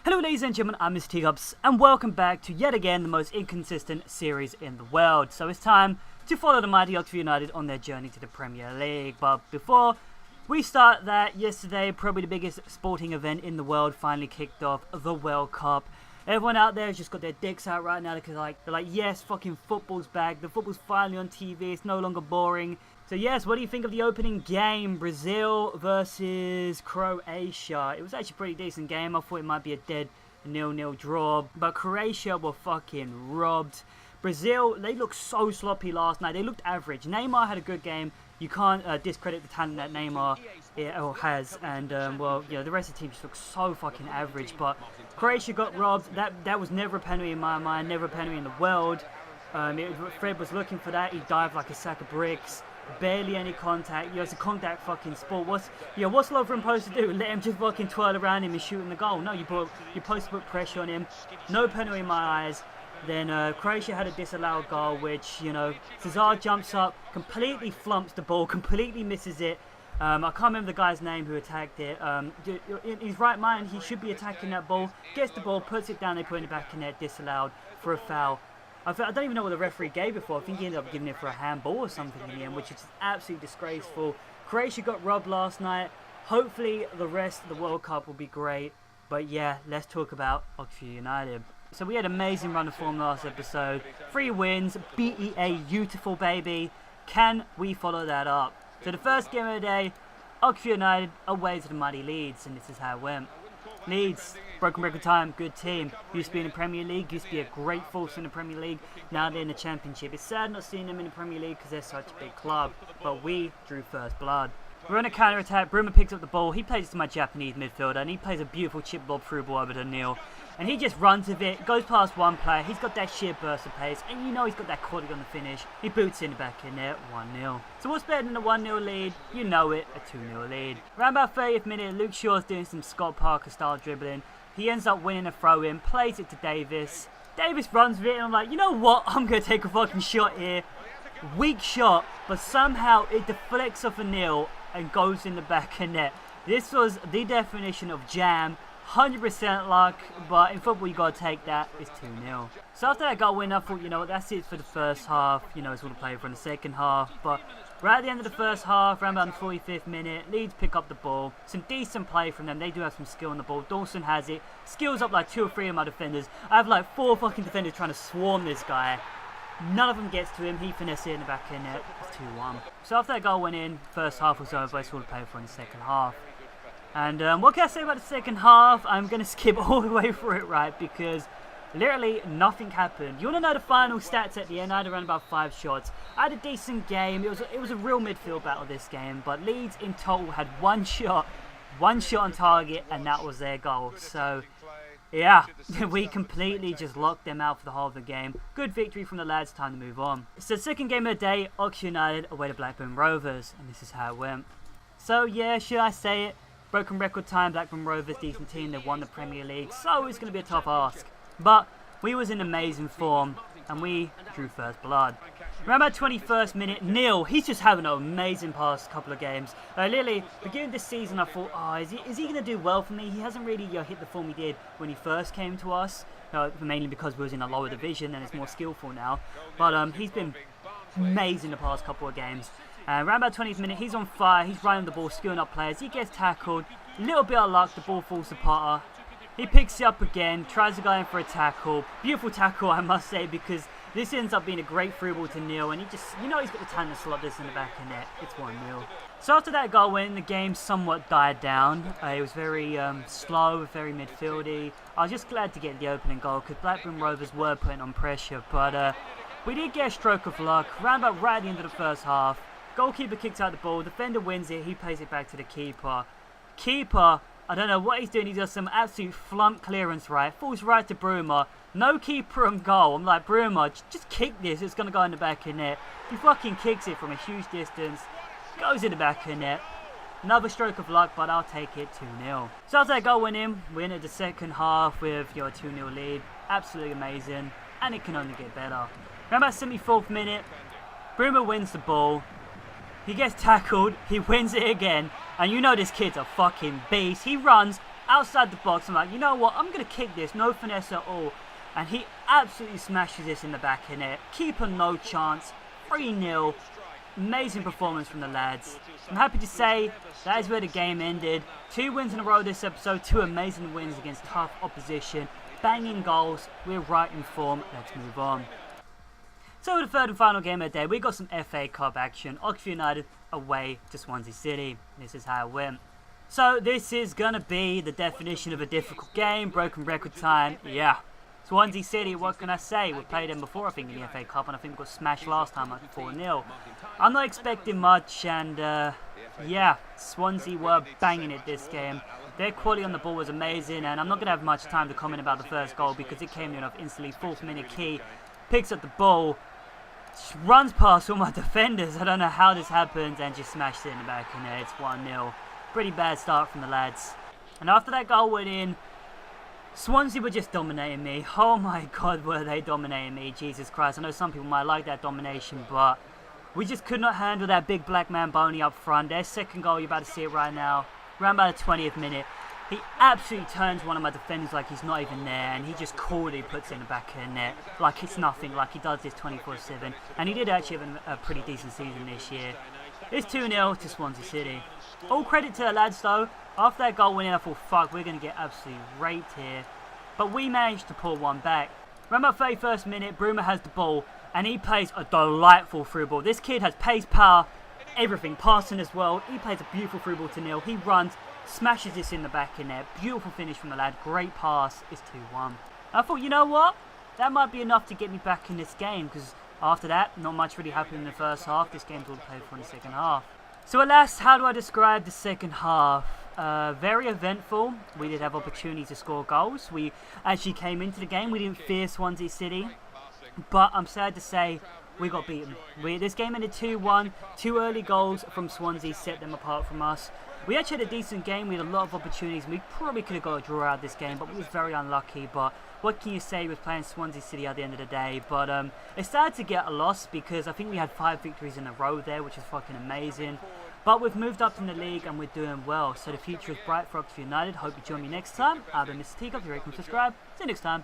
Hello ladies and gentlemen, I'm Mr. Teacups, and welcome back to yet again the most inconsistent series in the world. So it's time to follow the mighty Oxford United on their journey to the Premier League. But before we start that, yesterday, probably the biggest sporting event in the world finally kicked off, the World Cup. Everyone out there has just got their dicks out right now because they're like, yes, fucking football's back. The football's finally on TV. It's no longer boring. So yes, what do you think of the opening game? Brazil versus Croatia. It was actually a pretty decent game. I thought it might be a dead 0-0 draw. But Croatia were fucking robbed. Brazil, they looked so sloppy last night. They looked average. Neymar had a good game. You can't discredit the talent that Neymar has. And, well, you know, the rest of the team just looks so fucking average. But Croatia got robbed. That was never a penalty in my mind. Never a penalty in the world. Fred was looking for that. He dived like a sack of bricks. Barely any contact. It's a contact fucking sport. What's Lovren supposed to do? Let him just fucking twirl around him and shoot in the goal? No, you're supposed to put pressure on him. No penalty in my eyes. Then Croatia had a disallowed goal, which, you know, Cesar jumps up, completely flumps the ball, completely misses it. I can't remember the guy's name who attacked it. In his right mind, he should be attacking that ball. Gets the ball, puts it down, they put it in the back of the net, disallowed for a foul. I don't even know what the referee gave it for. I think he ended up giving it for a handball or something in the end, which is absolutely disgraceful. Croatia got robbed last night. Hopefully the rest of the World Cup will be great. But yeah, let's talk about Oxford United. So we had an amazing run of form last episode. 3 wins, BEA, beautiful baby. Can we follow that up? So the first game of the day, Oxford United away to the mighty Leeds, and this is how it went. Leeds, broken record time, good team. Used to be in the Premier League, used to be a great force in the Premier League. Now they're in the Championship. It's sad not seeing them in the Premier League because they're such a big club. But we drew first blood. We're on a counter-attack. Bruma picks up the ball. He plays to my Japanese midfielder, and he plays a beautiful chip lob through ball over to Neil. And he just runs with it, goes past one player. He's got that sheer burst of pace, and you know he's got that quality on the finish. He boots in the back in there, 1-0. So what's better than a 1-0 lead? You know it, a 2-0 lead. Around about 30th minute, Luke Shaw's doing some Scott Parker style dribbling. He ends up winning a throw-in, plays it to Davis. Davis runs with it, and I'm like, you know what? I'm going to take a fucking shot here. Weak shot, but somehow it deflects off a Neil and goes in the back of net. This was the definition of jam. 100% luck, but in football you gotta take that. It's 2-0. So after that goal win, I thought, you know what, that's it for the first half. You know, it's all to play for in the second half. But right at the end of the first half, around about the 45th minute, Leeds pick up the ball. Some decent play from them. They do have some skill on the ball. Dawson has it. Skills up like 2 or 3 of my defenders. I have like 4 fucking defenders trying to swarm this guy. None of them gets to him. He finishes it in the back of the net. It's 2-1. So after that goal went in, first half was over. It's all to play for in the second half. And what can I say about the second half? I'm going to skip all the way through it, right? Because literally nothing happened. You want to know the final stats at the end? I had around about 5 shots. I had a decent game. It was a real midfield battle this game. But Leeds in total had 1 shot on target, and that was their goal. So yeah, we completely just locked them out for the whole of the game. Good victory from the lads. Time to move on. So second game of the day, Oxford United away to Blackburn Rovers, and this is how it went. So yeah, should I say it? Broken record time, Blackburn Rovers, decent team, they won the Premier League, so it's going to be a tough ask. But we was in amazing form, and we drew first blood. Around about 21st minute, Neil, he's just having an amazing past couple of games. Literally, beginning of this season, I thought, oh, is he going to do well for me? He hasn't really hit the form he did when he first came to us, mainly because we was in a lower division and it's more skillful now. But he's been amazing the past couple of games. Around about 20th minute, he's on fire, he's running the ball, skilling up players, he gets tackled, a little bit of luck, the ball falls to Potter. He picks it up again, tries to go in for a tackle, beautiful tackle I must say, because this ends up being a great through ball to Neil, and he just, you know he's got the talent to slot this in the back of the net. It's 1-0. So after that goal win, the game somewhat died down. It was very slow, very midfieldy. I was just glad to get the opening goal, because Blackburn Rovers were putting on pressure, but we did get a stroke of luck, round about right at the end of the first half. Goalkeeper kicks out the ball, defender wins it, he plays it back to the keeper. Keeper, I don't know what he's doing, he does some absolute flump clearance, right? Falls right to Bruma. No keeper on goal. I'm like, Bruma, just kick this, it's going to go in the back of the net. He fucking kicks it from a huge distance, goes in the back of the net. Another stroke of luck, but I'll take it 2-0. So after that goal went in, we entered the second half with your 2-0 lead. Absolutely amazing, and it can only get better. Around about 74th minute, Bruma wins the ball. He gets tackled, he wins it again, and you know this kid's a fucking beast. He runs, outside the box. I'm like, you know what? I'm going to kick this. No finesse at all. And he absolutely smashes this in the back of net. Keeper, no chance. 3-0. Amazing performance from the lads. I'm happy to say that is where the game ended. 2 wins in a row this episode. 2 amazing wins against tough opposition. Banging goals. We're right in form. Let's move on. So the third and final game of the day, we got some FA Cup action. Oxford United away to Swansea City. This is how it went. So this is going to be the definition of a difficult game. Broken record time. Yeah. Swansea City, what can I say? We played them before, I think, in the FA Cup, and I think we got smashed last time at 4-0. I'm not expecting much, and yeah, Swansea were banging it this game. Their quality on the ball was amazing, and I'm not going to have much time to comment about the first goal because it came in off instantly. 4th minute key, picks up the ball, runs past all my defenders. I don't know how this happened, and just smashed it in the back of the net. It's 1-0. Pretty bad start from the lads. And after that goal went in, Swansea were just dominating me. Oh my god, were they dominating me. Jesus Christ. I know some people might like that domination, but we just could not handle that big black man Boney up front. Their second goal, you're about to see it right now. Around about the 20th minute. He absolutely turns one of my defenders like he's not even there, and he just coolly puts it in the back of the net like it's nothing, like he does this 24/7. And he did actually have a pretty decent season this year. It's 2-0 to Swansea City. All credit to the lads though. After that goal went in, I thought, fuck, we're going to get absolutely raped here. But we managed to pull one back. Remember, 31st minute, Bruma has the ball, and he plays a delightful through ball. This kid has pace, power, everything, passing as well. He plays a beautiful through ball to Neil. He runs, smashes this in the back in there. Beautiful finish from the lad. Great pass. It's 2-1. I thought, you know what? That might be enough to get me back in this game, because after that, not much really happened in the first half. This game's all played for in the second half. So alas, how do I describe the second half? Very eventful. We did have opportunities to score goals. We actually came into the game. We didn't fear Swansea City. But I'm sad to say we got beaten. This game ended 2-1. 2 early goals from Swansea set them apart from us. We actually had a decent game. We had a lot of opportunities. We probably could have got a draw out of this game, but we was very unlucky. But what can you say with playing Swansea City at the end of the day? But it started to get a loss because I think we had 5 victories in a row there, which is fucking amazing. But we've moved up in the league and we're doing well. So the future is bright for Oxford United. Hope you join me next time. I've been Mr. Teacup. If you're subscribe. See you next time.